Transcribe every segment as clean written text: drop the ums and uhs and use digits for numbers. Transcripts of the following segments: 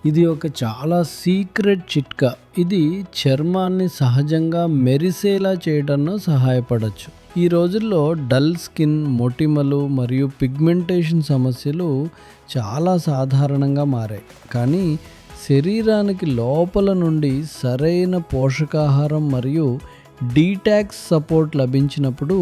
ఇది ఒక చాలా సీక్రెట్ చిట్కా. ఇది చర్మాన్ని సహజంగా మెరిసేలా చేయడంలో సహాయపడచ్చు. ఈ రోజుల్లో డల్ స్కిన్, మొటిమలు మరియు పిగ్మెంటేషన్ సమస్యలు చాలా సాధారణంగా మారాయి. కానీ శరీరానికి లోపల నుండి సరైన పోషకాహారం మరియు డీటాక్స్ సపోర్ట్ లభించినప్పుడు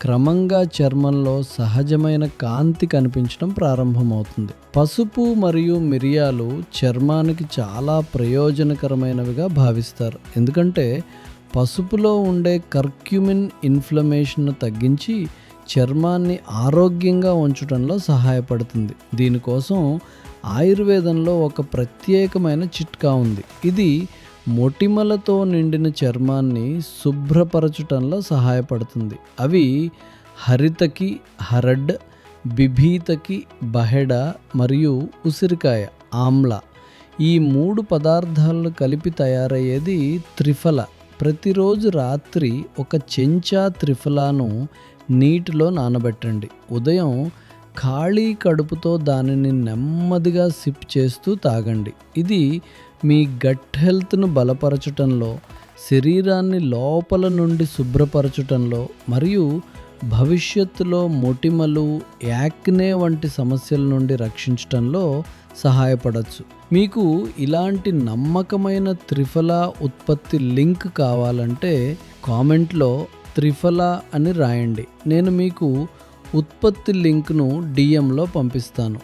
క్రమంగా చర్మంలో సహజమైన కాంతి కనిపించడం ప్రారంభమవుతుంది. పసుపు మరియు మిరియాలు చర్మానికి చాలా ప్రయోజనకరమైనవిగా భావిస్తారు. ఎందుకంటే పసుపులో ఉండే కర్క్యూమిన్ ఇన్ఫ్లమేషన్ను తగ్గించి చర్మాన్ని ఆరోగ్యంగా ఉంచడంలో సహాయపడుతుంది. దీనికోసం ఆయుర్వేదంలో ఒక ప్రత్యేకమైన చిట్కా ఉంది. ఇది మొటిమలతో నిండిన చర్మాన్ని శుభ్రపరచటంలో సహాయపడుతుంది. అవి హరితకి, హరడ్, బిభీతకి, బహెడ మరియు ఉసిరికాయ, ఆమ్లా. ఈ 3 పదార్థాలను కలిపి తయారయ్యేది త్రిఫల. ప్రతిరోజు రాత్రి ఒక చెంచా త్రిఫలాను నీటిలో నానబెట్టండి. ఉదయం ఖాళీ కడుపుతో దానిని నెమ్మదిగా సిప్ చేస్తూ తాగండి. ఇది మీ గట్ హెల్త్ను బలపరచటంలో, శరీరాన్ని లోపల నుండి శుభ్రపరచటంలో మరియు భవిష్యత్తులో మొటిమలు, యాక్నే వంటి సమస్యల నుండి రక్షించటంలో సహాయపడవచ్చు. మీకు ఇలాంటి నమ్మకమైన త్రిఫల ఉత్పత్తి లింక్ కావాలంటే కామెంట్లో త్రిఫల అని రాయండి. నేను మీకు ఉత్పత్తి లింక్ను DMలో పంపిస్తాను.